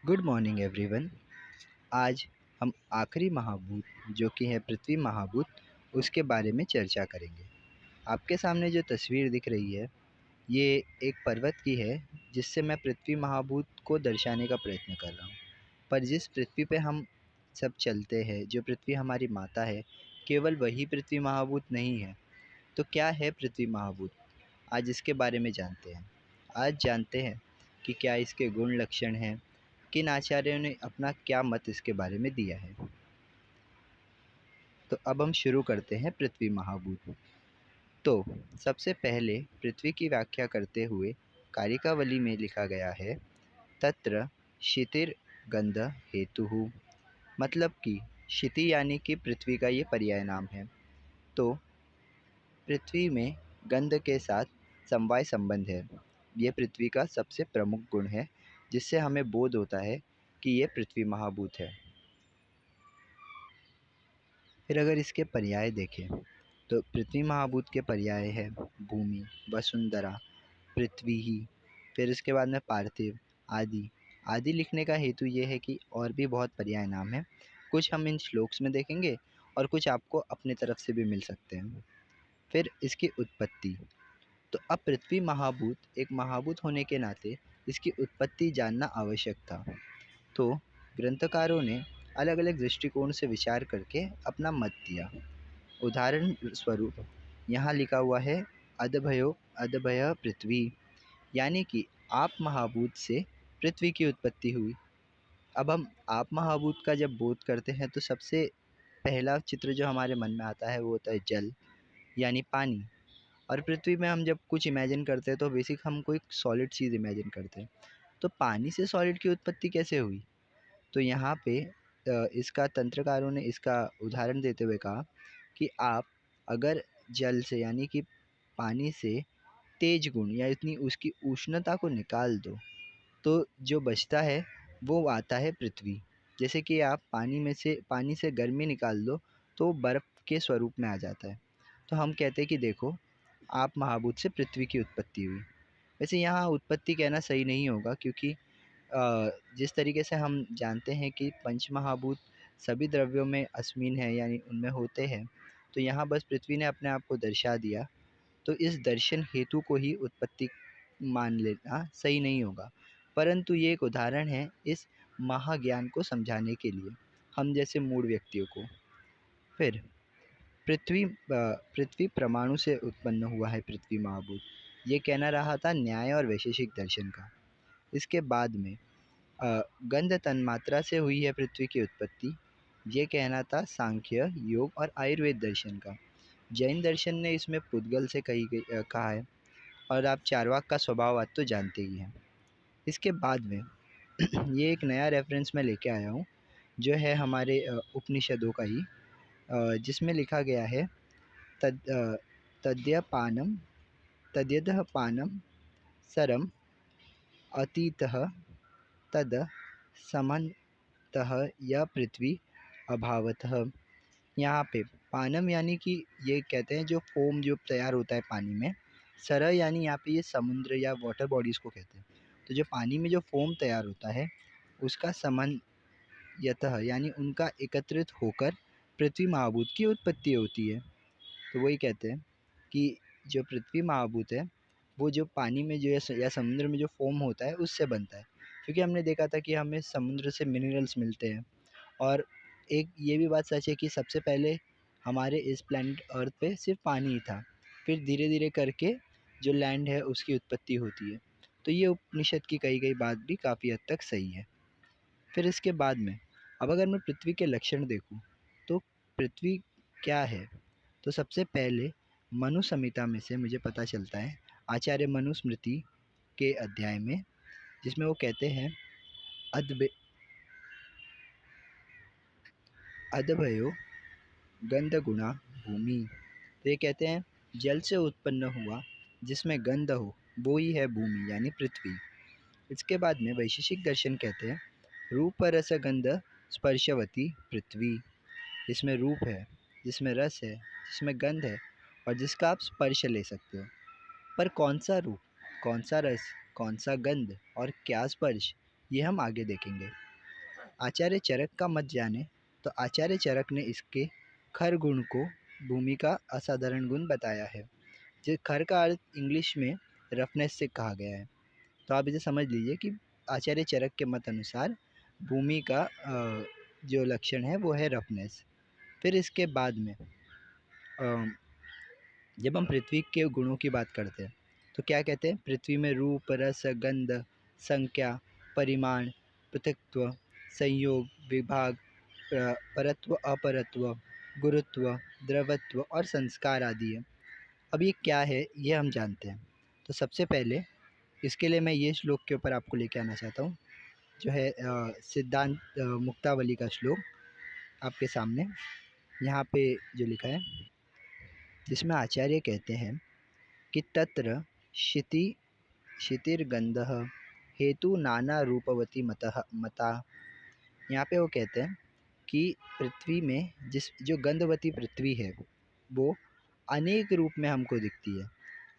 Good morning everyone. आज हम आखिरी महाभूत जो कि है पृथ्वी महाभूत उसके बारे में चर्चा करेंगे। आपके सामने जो तस्वीर दिख रही है ये एक पर्वत की है जिससे मैं पृथ्वी महाभूत को दर्शाने का प्रयत्न कर रहा हूँ। पर जिस पृथ्वी पे हम सब चलते हैं, जो पृथ्वी हमारी माता है, केवल वही पृथ्वी महाभूत नहीं है। तो क्या है पृथ्वी महाभूत? आज इसके बारे में जानते हैं। आज जानते हैं कि क्या इसके गुण लक्षण हैं, किन आचार्यों ने अपना क्या मत इसके बारे में दिया है। तो अब हम शुरू करते हैं पृथ्वी महाभूत। तो सबसे पहले पृथ्वी की व्याख्या करते हुए कारिकावली में लिखा गया है, तत्र क्षितिर गंध हेतु। मतलब कि क्षिति यानी कि पृथ्वी का ये पर्याय नाम है। तो पृथ्वी में गंध के साथ समवाय संबंध है। ये पृथ्वी का सबसे प्रमुख गुण है जिससे हमें बोध होता है कि ये पृथ्वी महाभूत है। फिर अगर इसके पर्याय देखें तो पृथ्वी महाभूत के पर्याय है भूमि, वसुंधरा, पृथ्वी ही। फिर इसके बाद में पार्थिव, आदि। आदि लिखने का हेतु ये है कि और भी बहुत पर्याय नाम है। कुछ हम इन श्लोक्स में देखेंगे और कुछ आपको अपने तरफ से भी मिल सकते हैं। फिर इसकी उत्पत्ति। तो अब पृथ्वी महाभूत एक महाभूत होने के नाते इसकी उत्पत्ति जानना आवश्यक था। तो ग्रंथकारों ने अलग अलग दृष्टिकोण से विचार करके अपना मत दिया। उदाहरण स्वरूप यहाँ लिखा हुआ है, अदभयो अदभय पृथ्वी, यानी कि आप महाभूत से पृथ्वी की उत्पत्ति हुई। अब हम आप महाभूत का जब बोध करते हैं तो सबसे पहला चित्र जो हमारे मन में आता है वो होता है जल, यानी पानी। और पृथ्वी में हम जब कुछ इमेजिन करते हैं तो बेसिक हम कोई सॉलिड चीज़ इमेजिन करते हैं। तो पानी से सॉलिड की उत्पत्ति कैसे हुई? तो यहाँ पे इसका तंत्रकारों ने इसका उदाहरण देते हुए कहा कि आप अगर जल से यानी कि पानी से तेज गुण या इतनी उसकी उष्णता को निकाल दो तो जो बचता है वो आता है पृथ्वी। जैसे कि आप पानी से गर्मी निकाल दो तो बर्फ़ के स्वरूप में आ जाता है। तो हम कहते हैं कि देखो, आप महाभूत से पृथ्वी की उत्पत्ति हुई। वैसे यहाँ उत्पत्ति कहना सही नहीं होगा क्योंकि जिस तरीके से हम जानते हैं कि पंचमहाभूत सभी द्रव्यों में अश्मीन है, यानी उनमें होते हैं। तो यहाँ बस पृथ्वी ने अपने आप को दर्शा दिया। तो इस दर्शन हेतु को ही उत्पत्ति मान लेना सही नहीं होगा। परंतु ये एक उदाहरण है इस महाज्ञान को समझाने के लिए, हम जैसे मूढ़ व्यक्तियों को। फिर पृथ्वी परमाणु से उत्पन्न हुआ है पृथ्वी महाभूत, ये कहना रहा था न्याय और वैशेषिक दर्शन का। इसके बाद में गंध तन्मात्रा से हुई है पृथ्वी की उत्पत्ति, ये कहना था सांख्य, योग और आयुर्वेद दर्शन का। जैन दर्शन ने इसमें पुद्गल से कहा है। और आप चारवाक का स्वभाववाद तो जानते ही हैं। इसके बाद में ये एक नया रेफरेंस मैं लेके आया हूँ जो है हमारे उपनिषदों का ही, जिसमें लिखा गया है, तद तद्यपानम तद्यदः पानम सरम अतीतः तद समन्तः या पृथ्वी अभावतः। यहाँ पे पानम यानी कि ये कहते हैं जो फोम जो तैयार होता है पानी में। सर यानी यहाँ पे ये समुद्र या वाटर बॉडीज़ को कहते हैं। तो जो पानी में जो फोम तैयार होता है उसका समन्वयतः यानी उनका एकत्रित होकर पृथ्वी महाभूत की उत्पत्ति होती है। तो वही कहते हैं कि जो पृथ्वी महाभूत है वो जो पानी में जो या समुद्र में जो फोम होता है उससे बनता है। क्योंकि हमने देखा था कि हमें समुद्र से मिनरल्स मिलते हैं। और एक ये भी बात सच है कि सबसे पहले हमारे इस प्लैनेट अर्थ पे सिर्फ पानी ही था। फिर धीरे धीरे करके जो लैंड है उसकी उत्पत्ति होती है। तो ये उपनिषद की कही गई बात भी काफ़ी हद तक सही है। फिर इसके बाद में अब अगर मैं पृथ्वी के लक्षण देखूं तो पृथ्वी क्या है? तो सबसे पहले मनु संहिता में से मुझे पता चलता है, आचार्य मनुस्मृति के अध्याय में, जिसमें वो कहते हैं, अद्भ अदभयो गंध गुणा भूमि। तो ये कहते हैं जल से उत्पन्न हुआ जिसमें गंध हो वो ही है भूमि यानी पृथ्वी। इसके बाद में वैशेषिक दर्शन कहते हैं, रूप रस गंध स्पर्शवती पृथ्वी। जिसमें रूप है, जिसमें रस है, जिसमें गंध है और जिसका आप स्पर्श ले सकते हो। पर कौन सा रूप, कौन सा रस, कौन सा गंध और क्या स्पर्श, ये हम आगे देखेंगे। आचार्य चरक का मत जाने तो आचार्य चरक ने इसके खर गुण को भूमि का असाधारण गुण बताया है। जो खर का अर्थ इंग्लिश में रफनेस से कहा गया है। तो आप इसे समझ लीजिए कि आचार्य चरक के मत अनुसार भूमि का जो लक्षण है वो है रफनेस। फिर इसके बाद में जब हम पृथ्वी के गुणों की बात करते हैं तो क्या कहते हैं, पृथ्वी में रूप, रस, गंध, संख्या, परिमाण, पृथकत्व, संयोग, विभाग, परत्व, अपरत्व, गुरुत्व, द्रवत्व और संस्कार आदि है। अब ये क्या है ये हम जानते हैं। तो सबसे पहले इसके लिए मैं ये श्लोक के ऊपर आपको लेके आना चाहता हूँ, जो है सिद्धांत मुक्तावली का श्लोक आपके सामने यहाँ पे जो लिखा है, जिसमें आचार्य कहते हैं कि तत्र क्षितिर्गंधः हेतु नाना रूपवती मता। यहाँ पे वो कहते हैं कि पृथ्वी में जिस जो गंधवती पृथ्वी है वो अनेक रूप में हमको दिखती है,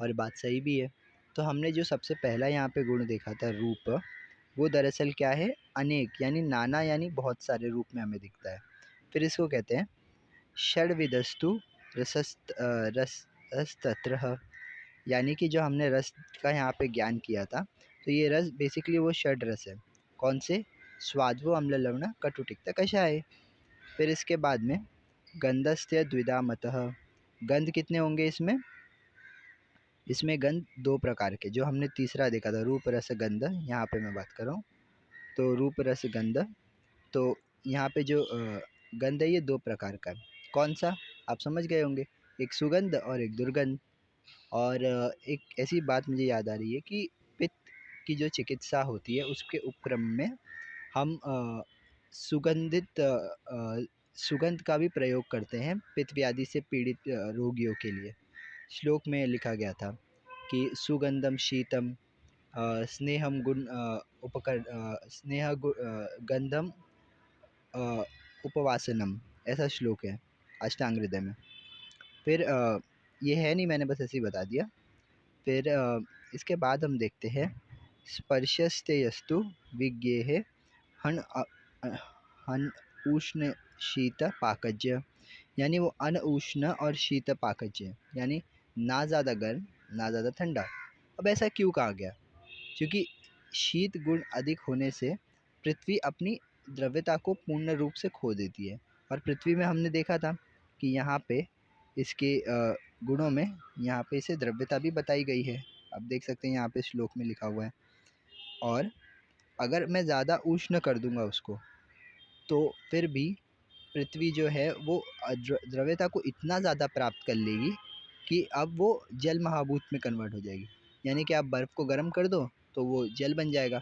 और बात सही भी है। तो हमने जो सबसे पहला यहाँ पे गुण देखा था रूप, वो दरअसल क्या है, अनेक यानी नाना यानी बहुत सारे रूप में हमें दिखता है। फिर इसको कहते हैं षड्विदस्तु रसस्तत्रः, यानी कि जो हमने रस का यहाँ पे ज्ञान किया था, तो ये रस बेसिकली वो षड रस है। कौन से? स्वादवो, अम्ल, लवण, कटु, तिक्त, कषाय। फिर इसके बाद में गंधस्य द्विधा मतः। गंध कितने होंगे इसमें? इसमें गंध दो प्रकार के, जो हमने तीसरा देखा था रूप रस गंध, यहाँ पे मैं बात कर रहा हूँ। तो रूप रस गंध, तो यहाँ पे जो गंध है ये दो प्रकार का है। कौन सा? आप समझ गए होंगे, एक सुगंध और एक दुर्गंध। और एक ऐसी बात मुझे याद आ रही है कि पित्त की जो चिकित्सा होती है उसके उपक्रम में हम सुगंधित सुगंध का भी प्रयोग करते हैं पित्त व्याधि से पीड़ित रोगियों के लिए। श्लोक में लिखा गया था कि सुगंधम शीतम स्नेहम गुण गंधम उपवासनम, ऐसा श्लोक है अष्टांग हृदय में। फिर ये है नहीं, मैंने बस ऐसे ही बता दिया। फिर इसके बाद हम देखते हैं स्पर्शस्तेयस्तु विज्ञेह हन हन उष्ण शीत पाकज्य, यानी वो अन उष्ण और शीत पाकज्य, यानी ना ज़्यादा गर्म ना ज़्यादा ठंडा। अब ऐसा क्यों कहा गया? क्योंकि शीत गुण अधिक होने से पृथ्वी अपनी द्रव्यता को पूर्ण रूप से खो देती है। और पृथ्वी में हमने देखा था कि यहाँ पे इसके गुणों में यहाँ पे इसे द्रव्यता भी बताई गई है। आप देख सकते हैं यहाँ पे श्लोक में लिखा हुआ है। और अगर मैं ज़्यादा उष्ण कर दूंगा उसको, तो फिर भी पृथ्वी जो है वो द्रव्यता को इतना ज़्यादा प्राप्त कर लेगी कि अब वो जल महाभूत में कन्वर्ट हो जाएगी। यानी कि आप बर्फ़ को गर्म कर दो तो वो जल बन जाएगा।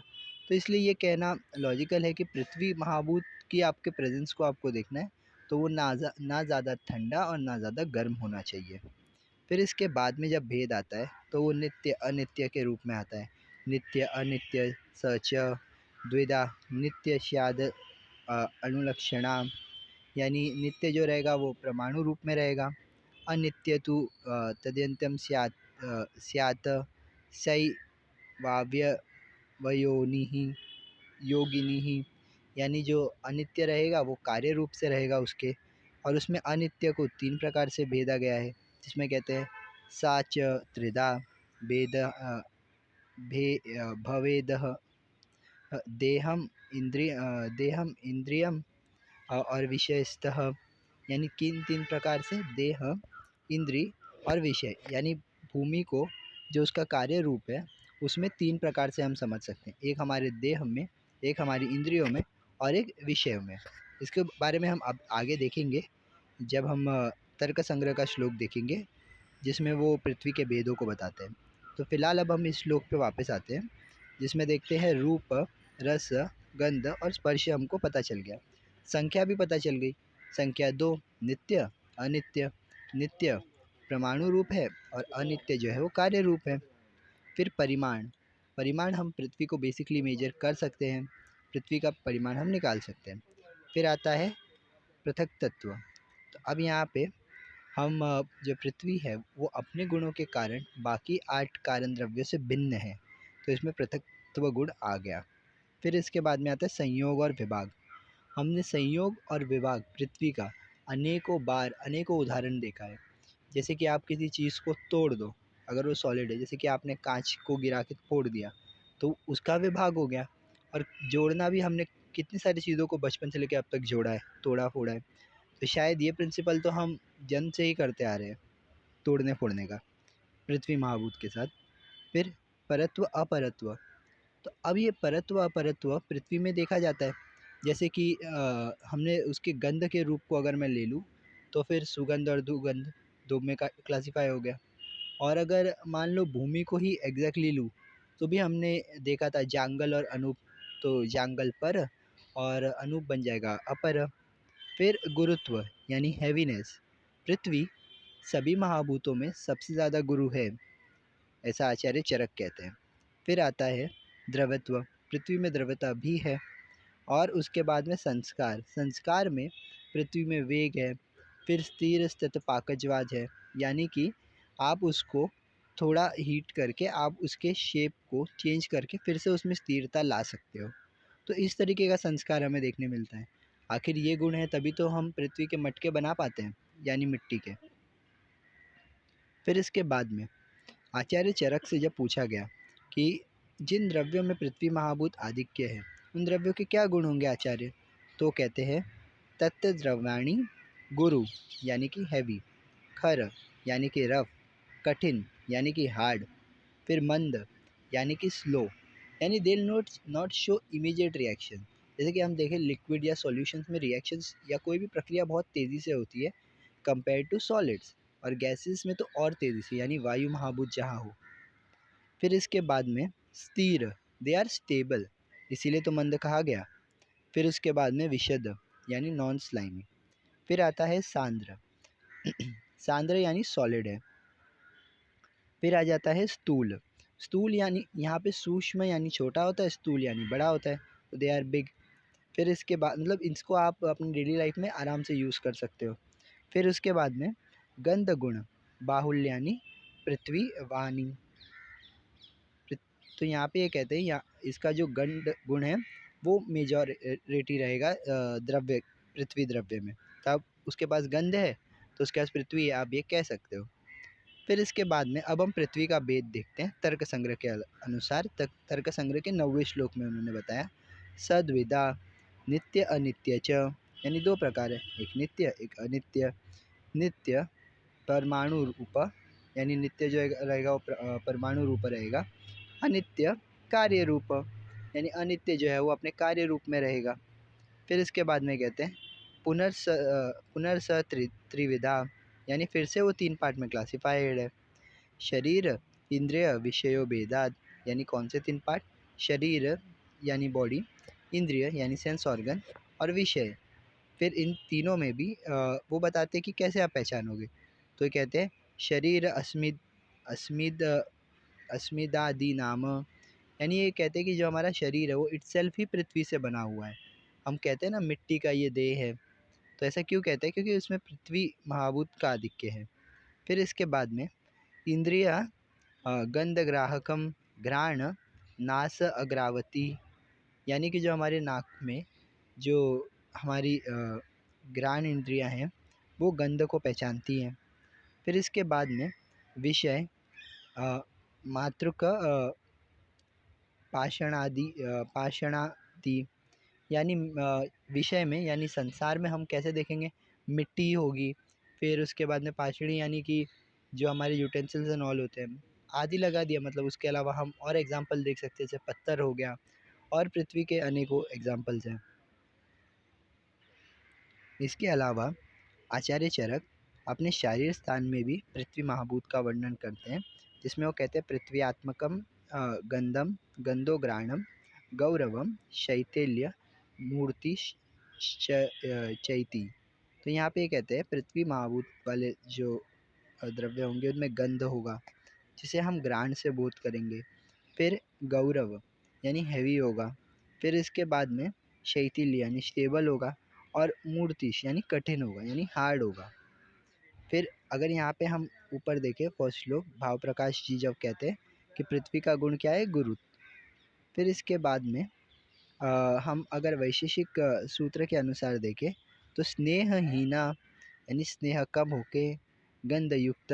तो इसलिए ये कहना लॉजिकल है कि पृथ्वी महाभूत की आपके प्रेजेंस को आपको देखना है तो वो ना ज़्यादा ठंडा और ना ज़्यादा गर्म होना चाहिए। फिर इसके बाद में जब भेद आता है तो वो नित्य अनित्य के रूप में आता है। नित्य अनित्य सच द्विधा नित्य स्याद अनुलक्षणा, यानी नित्य जो रहेगा वो परमाणु रूप में रहेगा। अनित्य तो तदन्त्यम स्यात् सै वाव्यवयोनिः योगिनी, यानी जो अनित्य रहेगा वो कार्य रूप से रहेगा उसके। और उसमें अनित्य को तीन प्रकार से भेदा गया है, जिसमें कहते हैं साच त्रिधा भेद भवेदः देहम इंद्रियम और विषयस्तः, यानी किन तीन प्रकार से? देह, इंद्री और विषय। यानी भूमि को जो उसका कार्य रूप है उसमें तीन प्रकार से हम समझ सकते हैं, एक हमारे देह में, एक हमारी इंद्रियों में और एक विषयों में। इसके बारे में हम अब आगे देखेंगे जब हम तर्क संग्रह का श्लोक देखेंगे, जिसमें वो पृथ्वी के भेदों को बताते हैं। तो फिलहाल अब हम इस श्लोक पे वापस आते हैं, जिसमें देखते हैं रूप, रस, गंध और स्पर्श हमको पता चल गया। संख्या भी पता चल गई। संख्या दो, नित्य अनित्य। नित्य परमाणु रूप है और अनित्य जो है वो कार्य रूप है। फिर परिमाण, परिमाण हम पृथ्वी को बेसिकली मेजर कर सकते हैं, पृथ्वी का परिमाण हम निकाल सकते हैं। फिर आता है पृथक तत्व। तो अब यहाँ पे हम जो पृथ्वी है वो अपने गुणों के कारण बाकी 8 कारण द्रव्यों से भिन्न है, तो इसमें पृथकत्व गुण आ गया। फिर इसके बाद में आता है संयोग और विभाग। हमने संयोग और विभाग पृथ्वी का अनेकों बार अनेकों उदाहरण देखा है। जैसे कि आप किसी चीज़ को तोड़ दो, अगर वो सॉलिड है, जैसे कि आपने कांच को गिरा के फोड़ दिया, तो उसका विभाग हो गया। और जोड़ना भी हमने कितनी सारी चीज़ों को बचपन से लेकर अब तक जोड़ा है, तोड़ा फोड़ा है। तो शायद ये प्रिंसिपल तो हम जन्म से ही करते आ रहे हैं, तोड़ने फोड़ने का, पृथ्वी महाभूत के साथ। फिर परत्व अपरत्व। तो अब ये परत्व अपरत्व पृथ्वी में देखा जाता है। जैसे कि हमने उसके गंध के रूप को अगर मैं ले लूँ, तो फिर सुगंध और दुगंध दो में का क्लासीफाई हो गया। और अगर मान लो भूमि को ही एग्जैक्टली लूँ, तो भी हमने देखा था जांगल और अनूप, तो जांगल पर और अनूप बन जाएगा अपर। फिर गुरुत्व यानी हैवीनेस। पृथ्वी सभी महाभूतों में सबसे ज़्यादा गुरु है, ऐसा आचार्य चरक कहते हैं। फिर आता है द्रवत्व। पृथ्वी में द्रवता भी है। और उसके बाद में संस्कार। संस्कार में पृथ्वी में वेग है। फिर स्थिर स्थित पाकजवाद है, यानी कि आप उसको थोड़ा हीट करके आप उसके शेप को चेंज करके फिर से उसमें स्थिरता ला सकते हो। तो इस तरीके का संस्कार हमें देखने मिलता है। आखिर ये गुण है तभी तो हम पृथ्वी के मटके बना पाते हैं, यानी मिट्टी के। फिर इसके बाद में आचार्य चरक से जब पूछा गया कि जिन द्रव्यों में पृथ्वी महाभूत आधिक्य है, उन द्रव्यों के क्या गुण होंगे आचार्य, तो कहते हैं तत्त द्रव्याणि गुरु यानी कि हैवी, खर यानी कि रफ, कठिन यानी कि हार्ड, फिर मंद यानी कि स्लो, यानी they not not show immediate reaction. जैसे कि हम देखें लिक्विड या सॉल्यूशंस में रिएक्शंस या कोई भी प्रक्रिया बहुत तेज़ी से होती है कंपेयर टू सॉलिड्स, और गैसेस में तो और तेज़ी से, यानी वायु महाभूत जहाँ हो। फिर इसके बाद में स्थिर, दे आर स्टेबल, इसीलिए तो मंद कहा गया। फिर उसके बाद में विशद यानी नॉन स्लाइमी। फिर आता है सांद्र। सांद्र यानी सॉलिड है। फिर आ जाता है स्थूल। स्थूल यानी यहाँ पे सूक्ष्म यानी छोटा होता है, स्थूल यानी बड़ा होता है, तो दे आर बिग। फिर इसके बाद मतलब इसको आप अपनी डेली लाइफ में आराम से यूज़ कर सकते हो। फिर उसके बाद में गंध गुण, बाहुल्य यानी पृथ्वी वाणी। तो यहाँ पे ये कहते हैं यहाँ इसका जो गंध गुण है वो मेजॉरिटी रहेगा द्रव्य, पृथ्वी द्रव्य में। तब उसके पास गंध है तो उसके पास पृथ्वी है, आप ये कह सकते हो। फिर इसके बाद में अब हम पृथ्वी का भेद देखते हैं तर्क संग्रह के अनुसार। तर्क संग्रह के 9वें श्लोक में उन्होंने बताया सद्विदा नित्य अनित्य च, यानी दो प्रकार है, एक नित्य एक अनित्य। नित्य परमाणु रूप, यानी नित्य जो रहेगा वो परमाणु रूप रहेगा। अनित्य कार्य रूप, यानी अनित्य जो है वो अपने कार्य रूप में रहेगा। फिर इसके बाद में कहते हैं पुनर्स त्रिविधा, यानी फिर से वो 3 पार्ट में क्लासिफाइड है। शरीर इंद्रिय विषयो भेदाद, यानी कौन से 3 पार्ट, शरीर यानी बॉडी, इंद्रिय यानी सेंस ऑर्गन, और विषय। फिर इन तीनों में भी वो बताते हैं कि कैसे आप पहचानोगे। तो ये कहते हैं शरीर अस्मिद अस्मिद अस्मिदादि नाम, यानी ये कहते हैं कि जो हमारा शरीर है वो इटसेल्फ ही पृथ्वी से बना हुआ है। हम कहते हैं ना मिट्टी का ये देह है, तो ऐसा क्यों कहते हैं, क्योंकि उसमें पृथ्वी महाभूत का आधिक्य है। फिर इसके बाद में इंद्रिया गंधग्राहकम घ्राण नास अग्रावती, यानी कि जो हमारे नाक में जो हमारी घ्राण इंद्रियां हैं वो गंध को पहचानती हैं। फिर इसके बाद में विषय मातृक पाषाणादि, यानी विषय में यानी संसार में हम कैसे देखेंगे, मिट्टी होगी। फिर उसके बाद में पाषाणी यानी कि जो हमारे यूटेंसिल्स एंड ऑल होते हैं, आदि लगा दिया। मतलब उसके अलावा हम और एग्जांपल देख सकते हैं, जैसे पत्थर हो गया, और पृथ्वी के अनेकों एग्जांपल्स हैं। इसके अलावा आचार्य चरक अपने शारीर स्थान में भी पृथ्वी महाभूत का वर्णन करते हैं, जिसमें वो कहते हैं पृथ्व्यात्मकम गंधम गंधोग्राणम गौरवम शैथिल्य मूर्ति चैती। तो यहाँ पे ये कहते हैं पृथ्वी महाभूत वाले जो द्रव्य होंगे उनमें गंध होगा, जिसे हम ग्राण से बोध करेंगे। फिर गौरव यानी हैवी होगा। फिर इसके बाद में शैथिल्य यानी स्टेबल होगा, और मूर्तिश यानी कठिन होगा, यानी हार्ड होगा। फिर अगर यहाँ पे हम ऊपर देखें फर्स्ट श्लोक, भाव प्रकाश जी जब कहते हैं कि पृथ्वी का गुण क्या है, गुरु। फिर इसके बाद में हम अगर वैशेषिक सूत्र के अनुसार देखें तो स्नेहहीना यानी स्नेह कम होके, गंधयुक्त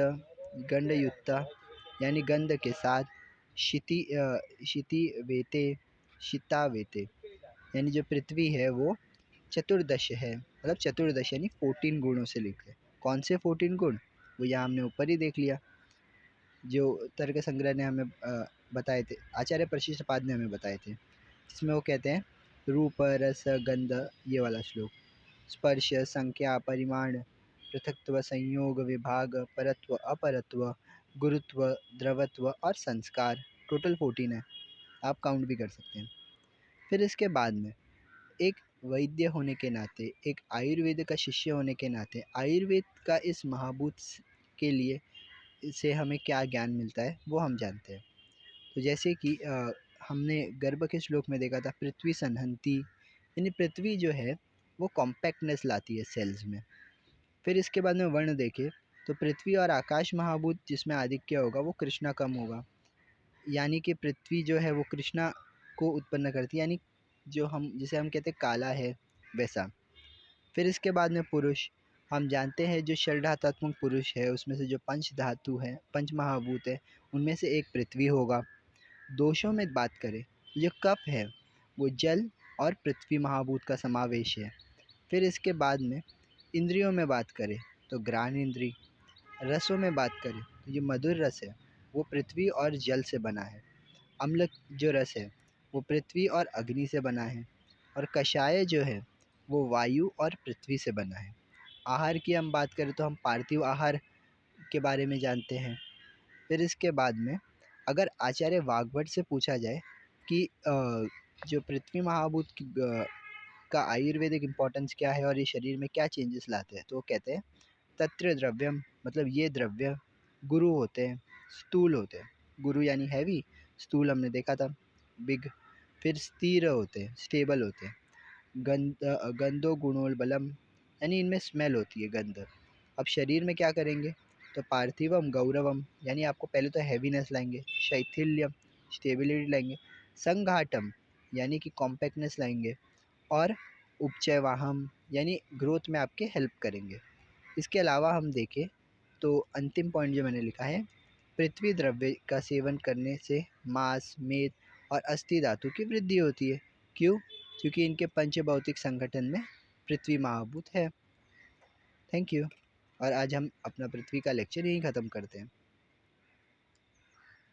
गंधयुक्ता यानी गंध के साथ, क्षिति वेते यानी जो पृथ्वी है वो चतुर्दश है, मतलब चतुर्दश यानी 14 गुणों से लिखते हैं। कौन से 14 गुण? वो यहाँ हमने ऊपर ही देख लिया, जो तर्क संग्रह ने हमें बताए थे, आचार्य प्रशिष्टपाद ने हमें बताए थे, जिसमें वो कहते हैं रूप रस गंध, ये वाला श्लोक, स्पर्श संख्या परिमाण पृथकत्व संयोग विभाग परत्व अपरत्व गुरुत्व द्रवत्व और संस्कार, टोटल 14 है, आप काउंट भी कर सकते हैं। फिर इसके बाद में एक वैद्य होने के नाते, एक आयुर्वेद का शिष्य होने के नाते, आयुर्वेद का इस महाभूत के लिए से हमें क्या ज्ञान मिलता है वो हम जानते हैं। तो जैसे कि हमने गर्भ के श्लोक में देखा था, पृथ्वी संहंती यानी पृथ्वी जो है वो कॉम्पैक्टनेस लाती है सेल्स में। फिर इसके बाद में वर्ण देखें तो पृथ्वी और आकाश महाभूत जिसमें आधिक्य होगा वो कृष्णा कम होगा, यानी कि पृथ्वी जो है वो कृष्णा को उत्पन्न करती है, यानी जो हम जिसे हम कहते हैं काला है वैसा। फिर इसके बाद में पुरुष, हम जानते हैं जो षड्धात्मक पुरुष है उसमें से जो पंच धातु है, पंच महाभूत है, उनमें से एक पृथ्वी होगा। दोषों में बात करें, जो कफ है वो जल और पृथ्वी महाभूत का समावेश है। फिर इसके बाद में इंद्रियों में बात करें तो घ्राण इंद्री। रसों में बात करें तो ये मधुर रस है वो पृथ्वी और जल से बना है। अम्ल जो रस है वो पृथ्वी और अग्नि से बना है। और कषाय जो है वो वायु और पृथ्वी से बना है। आहार की हम बात करें तो हम पार्थिव आहार के बारे में जानते हैं। फिर इसके बाद में अगर आचार्य वाग्भट से पूछा जाए कि जो पृथ्वी महाभूत का आयुर्वेदिक इम्पोर्टेंस क्या है और ये शरीर में क्या चेंजेस लाते हैं, तो वो कहते हैं तत्र द्रव्यम, मतलब ये द्रव्य गुरु होते हैं, स्थूल होते हैं, गुरु यानी हैवी, स्थूल हमने देखा था बिग। फिर स्थिर होते हैं, स्टेबल होते हैं, गंधो गुणोल बलम, यानी इनमें स्मेल होती है गंध। अब शरीर में क्या करेंगे, तो पार्थिवम गौरवम यानी आपको पहले तो हैवीनेस लाएंगे, शैथिल्यम स्टेबिलिटी लाएंगे, संघाटम यानी कि कॉम्पैक्टनेस लाएंगे, और उपचयवाहम यानी ग्रोथ में आपके हेल्प करेंगे। इसके अलावा हम देखें तो अंतिम पॉइंट जो मैंने लिखा है, पृथ्वी द्रव्य का सेवन करने से मांस मेद और अस्थि धातु की वृद्धि होती है। क्यों? क्योंकि इनके पंचभौतिक संगठन में पृथ्वी महाभूत है। Thank you. और आज हम अपना पृथ्वी का लेक्चर यहीं ख़त्म करते हैं।